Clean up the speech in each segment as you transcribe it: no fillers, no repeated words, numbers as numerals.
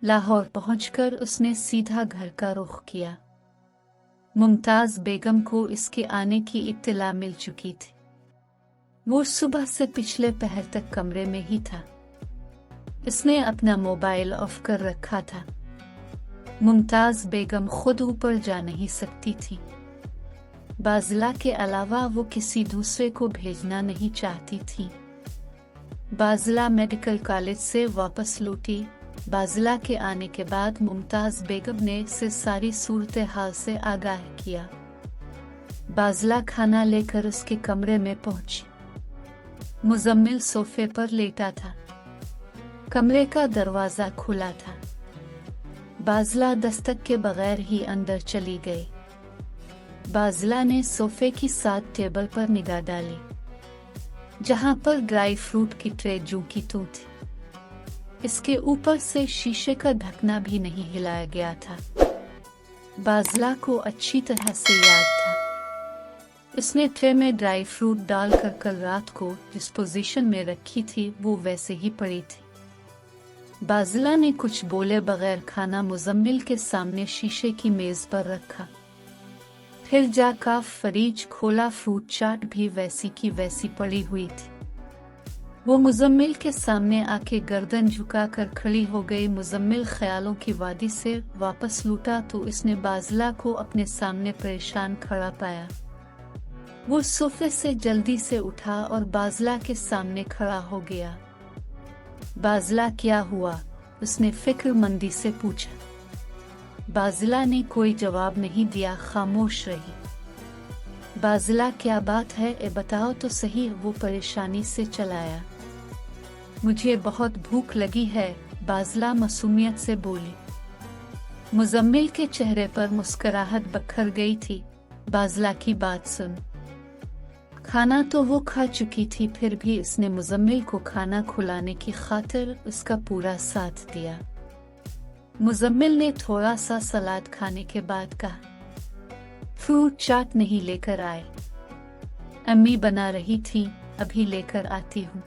लाहौर पहुंचकर उसने सीधा घर का रुख किया। मुमताज बेगम को इसके आने की इत्तला मिल चुकी थी। वो सुबह से पिछले पहर तक कमरे में ही था। इसने अपना मोबाइल ऑफ कर रखा था। मुमताज बेगम खुद ऊपर जा नहीं सकती थी। बाज़िला के अलावा वो किसी दूसरे को भेजना नहीं चाहती थी। बाज़िला मेडिकल कॉलेज से वापस लौटी। बाज़िला के आने के बाद मुमताज बेगम ने इसे सारी सूरत हाल से आगाह किया। बाज़िला खाना लेकर उसके कमरे में पहुंची। मुजम्मिल सोफे पर लेटा था। कमरे का दरवाजा खुला था। बाज़िला दस्तक के बगैर ही अंदर चली गई। बाज़िला ने सोफे की साथ टेबल पर निगाह डाली, जहां पर ड्राई फ्रूट की ट्रे जू की तू थी। इसके ऊपर से शीशे का ढकना भी नहीं हिलाया गया था। बाज़िला को अच्छी तरह से याद था, इसने ट्रे में ड्राई फ्रूट डालकर कल रात को जिस पोजीशन में रखी थी वो वैसे ही पड़ी थी। बाज़िला ने कुछ बोले बगैर खाना मुजम्मिल के सामने शीशे की मेज पर रखा। फिर जाकर फ्रिज खोला। फ्रूट चाट भी वैसी की वैसी पड़ी हुई थी। वो मुजम्मिल के सामने आके गर्दन झुकाकर खड़ी हो गई। मुजम्मिल ख्यालों की वादी से वापस लौटा तो इसने बाज़िला को अपने सामने परेशान खड़ा पाया। वो सोफे से जल्दी से उठा और बाज़िला के सामने खड़ा हो गया। बाज़िला, क्या हुआ? उसने फिक्रमंदी से पूछा। बाज़िला ने कोई जवाब नहीं दिया, खामोश रही। बाज़िला, क्या बात है? बताओ तो सही। वो परेशानी से चलाया। मुझे बहुत भूख लगी है, बाज़िला मासूमियत से बोली। मुजम्मिल के चेहरे पर मुस्कुराहट बखर गई थी बाज़िला की बात सुन। खाना तो वो खा चुकी थी, फिर भी इसने मुजम्मिल को खाना खिलाने की खातिर उसका पूरा साथ दिया। मुजम्मिल ने थोड़ा सा सलाद खाने के बाद कहा, फ्रूट चाट नहीं लेकर आए? अम्मी बना रही थी, अभी लेकर आती हूँ।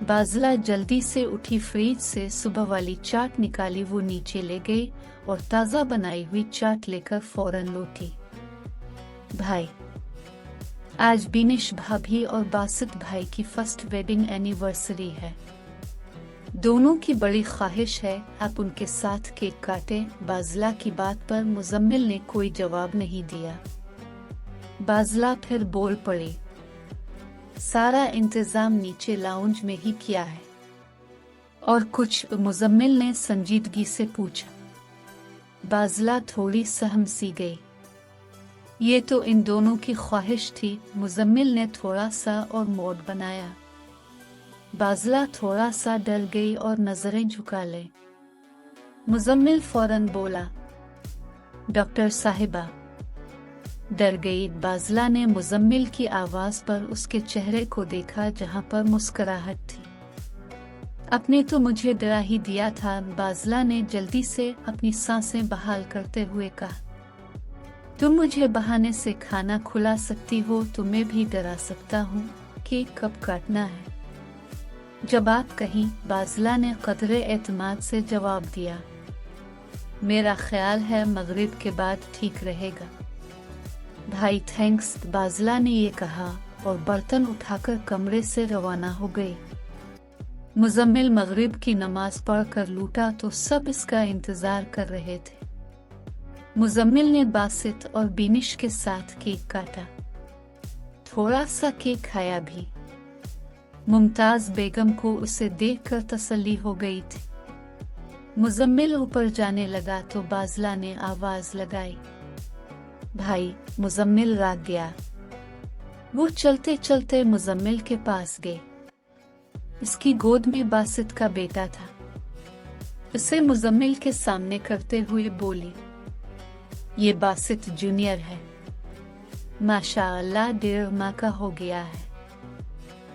बाज़िला जल्दी से उठी, फ्रिज से सुबह वाली चाट निकाली। वो नीचे ले गई और ताज़ा बनाई हुई चाट लेकर फौरन लौटी। भाई, आज बिनिश भाभी और बासित भाई की फर्स्ट वेडिंग एनिवर्सरी है। दोनों की बड़ी ख्वाहिश है आप उनके साथ केक काटें। बाज़िला की बात पर मुजम्मिल ने कोई जवाब नहीं दिया। बाज़िला फिर बोल पड़ी, सारा इंतजाम नीचे लाउंज में ही किया है। और कुछ? मुजम्मिल ने संजीदगी से पूछा। बाज़िला थोड़ी सहम सी गई। ये तो इन दोनों की ख्वाहिश थी। मुजम्मिल ने थोड़ा सा और मोड़ बनाया। बाज़िला थोड़ा सा डर गई और नजरें झुका ले। मुजम्मिल फौरन बोला, डॉक्टर साहिबा। डर गई बाज़िला ने मुजम्मिल की आवाज पर उसके चेहरे को देखा जहां पर मुस्कुराहट थी। आपने तो मुझे डरा ही दिया था, बाज़िला ने जल्दी से अपनी सांसें बहाल करते हुए कहा। तुम मुझे बहाने से खाना खिला सकती हो तो मैं भी डरा सकता हूँ कि कब काटना है। जब आप कहीं, बाज़िला ने कदरे एतमाद से जवाब दिया। मेरा ख्याल है मगरिब के बाद ठीक रहेगा। भाई थैंक्स, बाज़िला ने ये कहा और बर्तन उठाकर कमरे से रवाना हो गई। मुजम्मिल मगरिब की नमाज पढ़कर लौटा तो सब इसका इंतजार कर रहे थे। मुजम्मिल ने बासित और बिनिश के साथ केक काटा, थोड़ा सा केक खाया भी। मुमताज बेगम को उसे देखकर तसल्ली हो गई थी। मुजम्मिल ऊपर जाने लगा तो बाज़िला ने आवाज लगाई, भाई। मुजम्मिल राग गया। वो चलते चलते मुजम्मिल के पास गए। इसकी गोद में बासित का बेटा था। उसे मुजम्मिल के सामने करते हुए बोली, ये बासित जूनियर है, माशाअल्लाह 1.5 माह का हो गया है।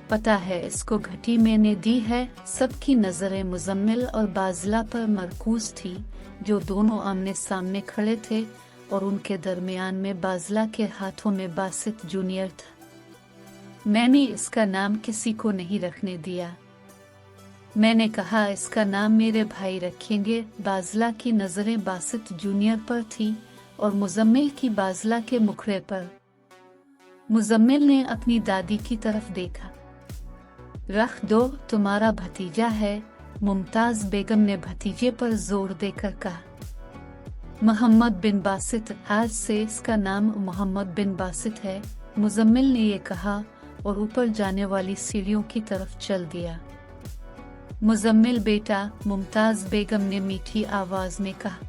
पता है इसको घटी मैंने दी है। सबकी नजरें मुजम्मिल और बाज़िला पर मरकूज थी, जो दोनों आमने सामने खड़े थे, और उनके दरमियान में बाज़िला के हाथों में बासित जूनियर था। मैंने इसका नाम किसी को नहीं रखने दिया। मैंने कहा इसका नाम मेरे भाई रखेंगे। बाज़ला की नज़रें बासित जूनियर पर थी और मुजम्मिल की बाज़ला के मुखड़े पर। मुजम्मिल ने अपनी दादी की तरफ देखा। रख दो, तुम्हारा भतीजा है, मुमताज बेगम ने भतीजे पर जोर देकर कहा। मोहम्मद बिन बासित, आज से इसका नाम मोहम्मद बिन बासित है, मुजम्मिल ने ये कहा और ऊपर जाने वाली सीढ़ियों की तरफ चल दिया। मुजम्मिल बेटा, मुमताज बेगम ने मीठी आवाज में कहा।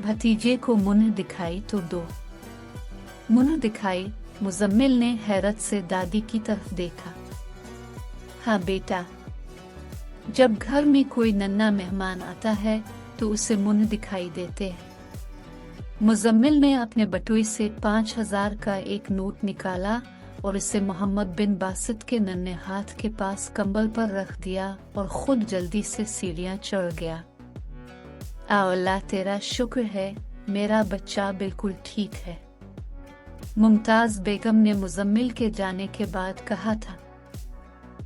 भतीजे को मुंह दिखाई तो दो। मुंह दिखाई? मुजम्मिल ने हैरत से दादी की तरफ देखा। हाँ बेटा, जब घर में कोई नन्हा मेहमान आता है तो उसे मुंह दिखाई देते हैं। मुजम्मिल ने अपने बटुए से 5000 का एक नोट निकाला और इसे मोहम्मद बिन बासित के नन्हे हाथ के पास कंबल पर रख दिया और खुद जल्दी से सीढ़ियां चढ़ गया। अल्लाह तेरा शुक्र है, मेरा बच्चा बिल्कुल ठीक है, मुमताज बेगम ने मुजम्मिल के जाने के बाद कहा था।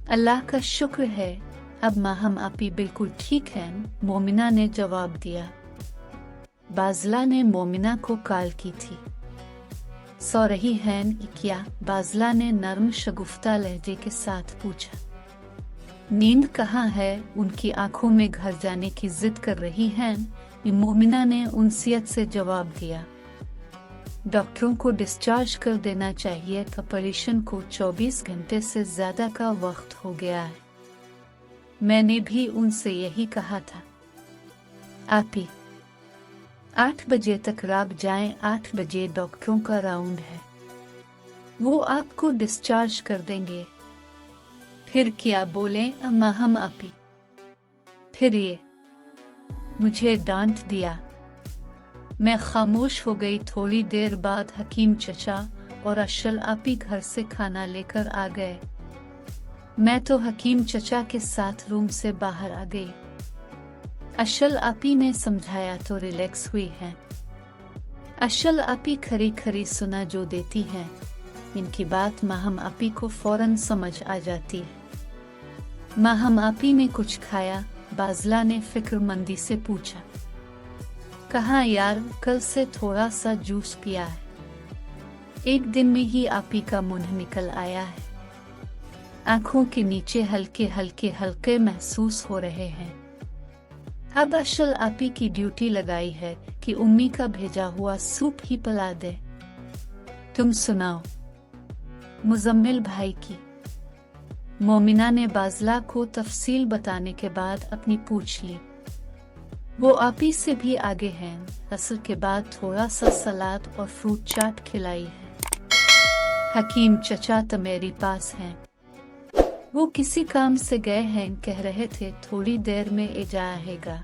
अल्लाह का शुक्र है, अब माहम आपी बिल्कुल ठीक हैं, मोमिना ने जवाब दिया। बाज़ला ने मोमिना को कॉल की थी। सो रही हैं क्या? बाज़ला ने नर्म शगुफ्ता लहजे के साथ पूछा। नींद कहाँ है? उनकी आंखों में घर जाने की जिद कर रही हैं, मोमिना ने उनसियत से जवाब दिया। डॉक्टरों को डिस्चार्ज कर देना चाहिए, ऑपरेशन को 24 घंटे से ज्यादा का वक्त हो गया है। मैंने भी उनसे यही कहा था। आपी 8 बजे तक रात जाएं, 8 बजे डॉक्टरों का राउंड है, वो आपको डिस्चार्ज कर देंगे। फिर क्या बोले अम्मा हम आपी? फिर ये मुझे डांट दिया। मैं खामोश हो गई। थोड़ी देर बाद हकीम चचा और अशल आपी घर से खाना लेकर आ गए। मैं तो हकीम चचा के साथ रूम से बाहर आ गई। अशल आपी ने समझाया तो रिलैक्स हुई है। अशल आपी खरी खरी सुना जो देती हैं, इनकी बात माहम आपी को फौरन समझ आ जाती है। माहम आपी ने कुछ खाया? बाज़ला ने फिक्रमंदी से पूछा। कहा यार, कल से थोड़ा सा जूस पिया है, एक दिन में ही आपी का मुंह निकल आया है। आंखों के नीचे हल्के हल्के हल्के महसूस हो रहे हैं। अब अशल आपी की ड्यूटी लगाई है कि उम्मी का भेजा हुआ सूप ही पिला दे। तुम सुनाओ मुजम्मिल भाई की। मोमिना ने बाज़ला को तफसील बताने के बाद अपनी पूछ ली। वो आपी से भी आगे हैं। असर के बाद थोड़ा सा सलाद और फ्रूट चाट खिलाई है। हकीम चचा तो मेरे पास हैं, वो किसी काम से गए हैं, कह रहे थे थोड़ी देर में एजा आएगा।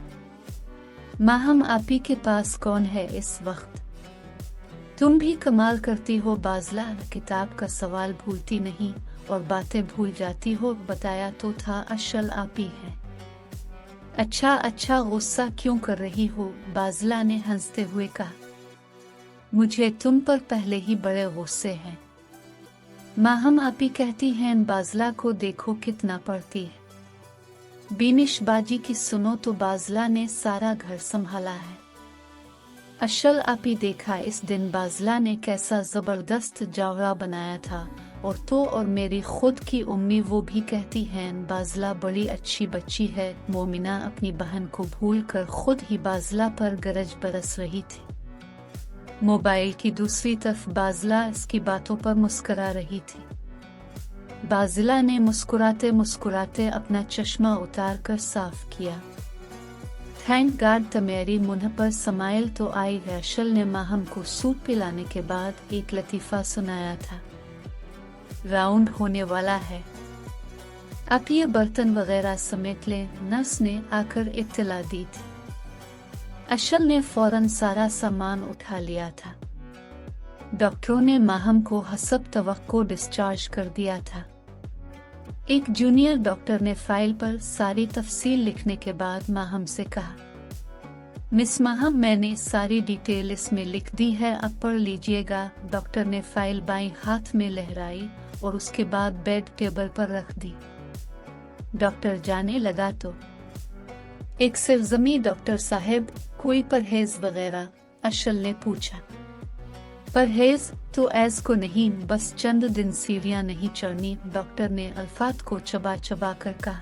माहम आपी के पास कौन है इस वक्त? तुम भी कमाल करती हो बाज़ला, किताब का सवाल भूलती नहीं और बातें भूल जाती हो। बताया तो था अशल आपी है। अच्छा अच्छा, गुस्सा क्यों कर रही हो? बाज़ला ने हंसते हुए कहा। मुझे तुम पर पहले ही बड़े गुस्से हैं। माहम आपी कहती हैं बाज़ला को देखो कितना पढ़ती है। बीनिश बाजी की सुनो तो बाज़ला ने सारा घर संभाला है। अशल आपी देखा इस दिन बाज़ला ने कैसा जबरदस्त जावरा बनाया था। और मेरी खुद की उम्मी वो भी कहती हैं बाज़ला बड़ी अच्छी बच्ची है। मोमिना अपनी बहन को भूलकर खुद ही बाज़ला पर गरज बरस रही थी। मोबाइल की दूसरी तरफ बाज़ला इसकी बातों पर मुस्कुरा रही थी। बाज़ला ने मुस्कुराते मुस्कुराते अपना चश्मा उतार कर साफ किया। थैंक गॉड तुम्हारी मुंह पर समाइल तो आई है। अशल ने माहम को सूप पिलाने के बाद एक लतीफ़ा सुनाया था। राउंड होने वाला है, आप ये बर्तन वगैरह समेट लें, नर्स ने आकर इत्तला दी थी। अशल ने फौरन सारा सामान उठा लिया था। डॉक्टरों ने माहम को हसब तवक्को डिस्चार्ज कर दिया था। एक जूनियर डॉक्टर ने फाइल पर सारी तफसील लिखने के बाद माहम से कहा, मिस माहम मैंने सारी डिटेल इसमें लिख दी है, अब पढ़ लीजिएगा। डॉक्टर ने फाइल बाईं हाथ में लहराई और उसके बाद बेड टेबल पर रख दी। डॉक्टर जाने लगा तो एक सिरजमी डॉक्टर साहब, कोई परहेज वगैरह? अशल ने पूछा। परहेज तो ऐस को नहीं, बस चंद दिन सीढ़ियां नहीं चढ़नी, डॉक्टर ने अल्फात को चबा चबा कर कहा।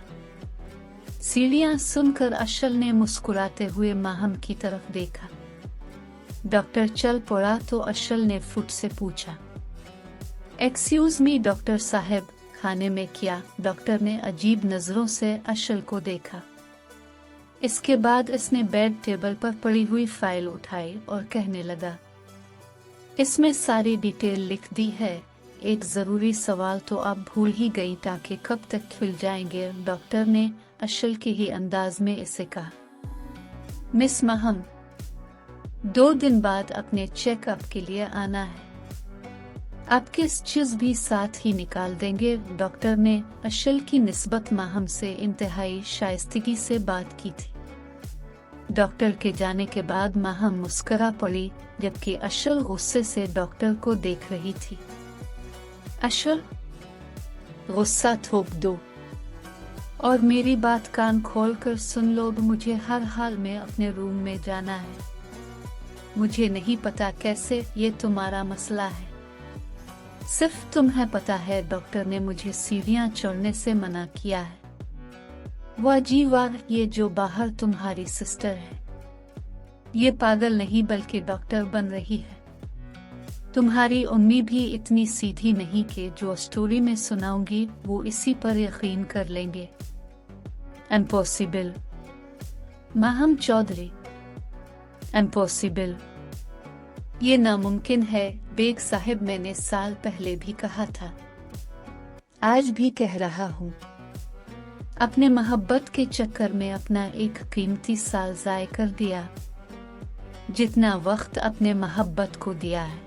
सीढ़ियां सुनकर अशल ने मुस्कुराते हुए माहम की तरफ देखा। डॉक्टर चल पड़ा तो अशल ने फुट से पूछा, एक्सक्यूज मी डॉक्टर साहब, खाने में क्या? डॉक्टर ने अजीब नजरों से अशल को देखा। इसके बाद इसने बेड टेबल पर पड़ी हुई फाइल उठाई और कहने लगा, इसमें सारी डिटेल लिख दी है, एक जरूरी सवाल तो आप भूल ही गई, टाके कब तक खुल जाएंगे? डॉक्टर ने अशल के ही अंदाज में इसे कहा। मिस महम, 2 दिन बाद अपने चेकअप के लिए आना है, आप किस चीज भी साथ ही निकाल देंगे? डॉक्टर ने अशल की निस्बत माहम से इंतहाई शाइस्तगी से बात की थी। डॉक्टर के जाने के बाद माहम मुस्करा पड़ी, जबकि अशल गुस्से से डॉक्टर को देख रही थी। अशल, गुस्सा थोप दो और मेरी बात कान खोलकर सुन लो, मुझे हर हाल में अपने रूम में जाना है। मुझे नहीं पता कैसे, ये तुम्हारा मसला है, सिर्फ तुम्हें पता है। डॉक्टर ने मुझे सीढ़ियां चढ़ने से मना किया है। वाह जी वाह, ये जो बाहर तुम्हारी सिस्टर है, ये पागल नहीं बल्कि डॉक्टर बन रही है। तुम्हारी उम्मी भी इतनी सीधी नहीं कि जो स्टोरी में सुनाऊंगी वो इसी पर यकीन कर लेंगे। इम्पॉसिबल। माहम चौधरी, इम्पॉसिबल, ये नामुमकिन है। बेग साहब, मैंने साल पहले भी कहा था, आज भी कह रहा हूँ। अपने मोहब्बत के चक्कर में अपना एक कीमती साल ज़ाय कर दिया, जितना वक्त अपने मोहब्बत को दिया है,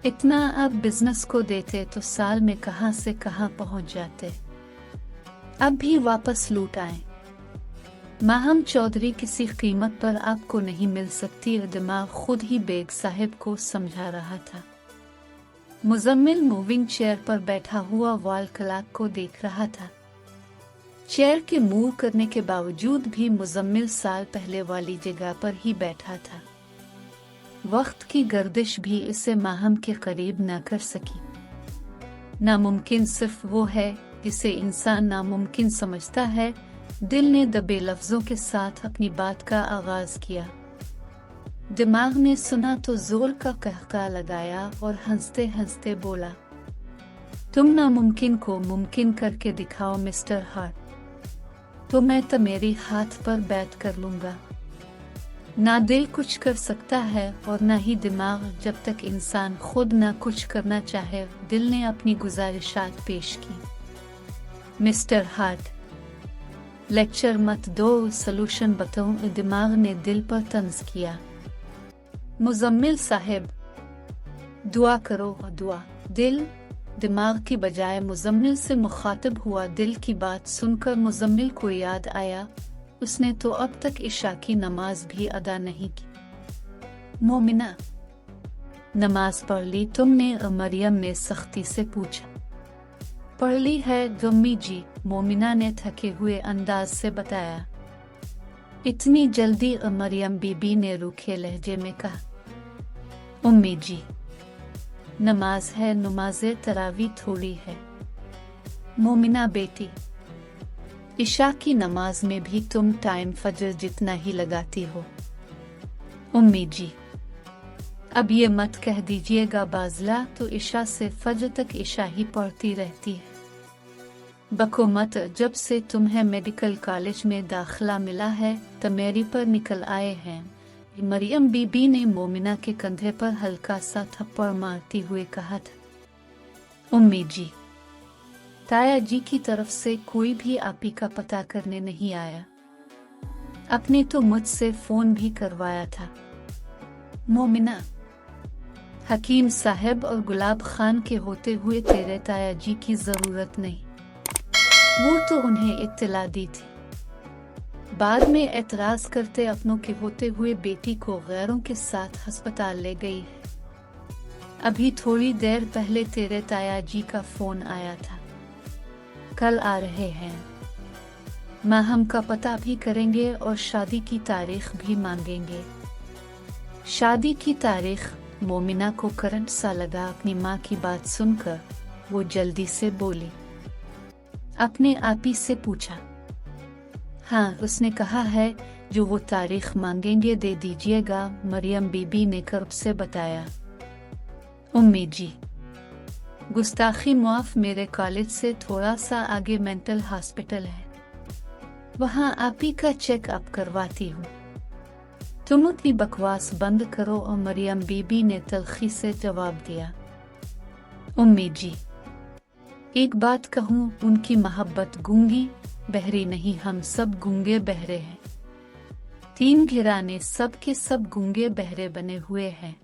इतना अब बिजनेस को देते तो साल में कहां से कहां पहुंच जाते। अब भी वापस लूट आए। माहम चौधरी, किसी कीमत पर आपको नहीं मिल सकती। दिमाग खुद ही बेग साहब को समझा रहा था। मुजम्मिल मूविंग चेयर पर बैठा हुआ वॉल क्लॉक को देख रहा था। चेयर के मूव करने के बावजूद भी मुजम्मिल साल पहले वाली जगह पर ही बैठा था। वक्त की गर्दिश भी इसे माहम के करीब न कर सकी। नामुमकिन सिर्फ वो है जिसे इंसान नामुमकिन समझता है। दिल ने दबे लफ्जों के साथ अपनी बात का आगाज किया। दिमाग ने सुना तो जोर का कहका लगाया और हंसते हंसते बोला, तुम नामुमकिन को मुमकिन करके दिखाओ मिस्टर हार्ट, तो मैं तो मेरी हाथ पर बैठ कर लूंगा। ना दिल कुछ कर सकता है और ना ही दिमाग। जब तक इंसान खुद ना कुछ करना चाहे, दिल ने अपनी गुजारिशात पेश की। मिस्टर हार्ट, लेक्चर मत दो, सलूशन बताऊं। दिमाग ने दिल पर तंज किया। मुजम्मिल साहब, दुआ करो, दुआ। दिल दिमाग की बजाय मुजम्मिल से मुखातिब हुआ। दिल की बात सुनकर मुजम्मिल को याद आया, उसने तो अब तक इशा की नमाज भी अदा नहीं की। मोमिना, नमाज पढ़ ली तुमने? मरियम ने सख्ती से पूछा। पढ़ ली है गम्मी जी, मोमिना ने थके हुए अंदाज से बताया। इतनी जल्दी? मरियम बीबी ने रूखे लहजे में कहा। उम्मी जी, नमाज है, नमाज़े तरावी थोड़ी है। मोमिना बेटी, इशा की नमाज में भी तुम टाइम फजर जितना ही लगाती हो। उम्मी जी, अब ये मत कह दीजिएगा, बाजला तो इशा से फजर तक इशा ही पढ़ती रहती है। बको मत, जब से तुम्हें मेडिकल कॉलेज में दाखिला मिला है तो मेरी पर निकल आए हैं। मरियम बीबी ने मोमिना के कंधे पर हल्का सा थप्पड़ मारती हुए कहा था। उम्मी जी, ताया जी की तरफ से कोई भी आपी का पता करने नहीं आया। आपने तो मुझसे फोन भी करवाया था। मोमिना, हकीम साहब और गुलाब खान के होते हुए तेरे ताया जी की जरूरत नहीं, वो तो उन्हें इत्तला दी थी। बाद में एतराज करते अपनों के होते हुए बेटी को गैरों के साथ अस्पताल ले गई है। अभी थोड़ी देर पहले तेरे ताया जी का फोन आया था, कल आ रहे हैं। माहम का पता भी करेंगे और शादी की तारीख भी मांगेंगे। शादी की तारीख मोमिना को करंट सा लगा। अपनी माँ की बात सुनकर वो जल्दी से बोली। अपने आप ही से पूछा, हाँ, उसने कहा है जो वो तारीख मांगेंगे दे दीजिएगा। मरियम बीबी ने कर्ब से बताया। उम्मी जी, गुस्ताखी माफ, मेरे कॉलेज से थोड़ा सा आगे मेंटल हॉस्पिटल है, वहाँ आप ही का चेकअप करवाती हूँ। तुम अपनी बकवास बंद करो। और मरियम बीबी ने तलखी से जवाब दिया। उम्मी जी, एक बात कहूँ, उनकी मोहब्बत गूंगी बहरी नहीं, हम सब गूंगे बहरे हैं। 3 घराने सब के सब गूंगे बहरे बने हुए हैं।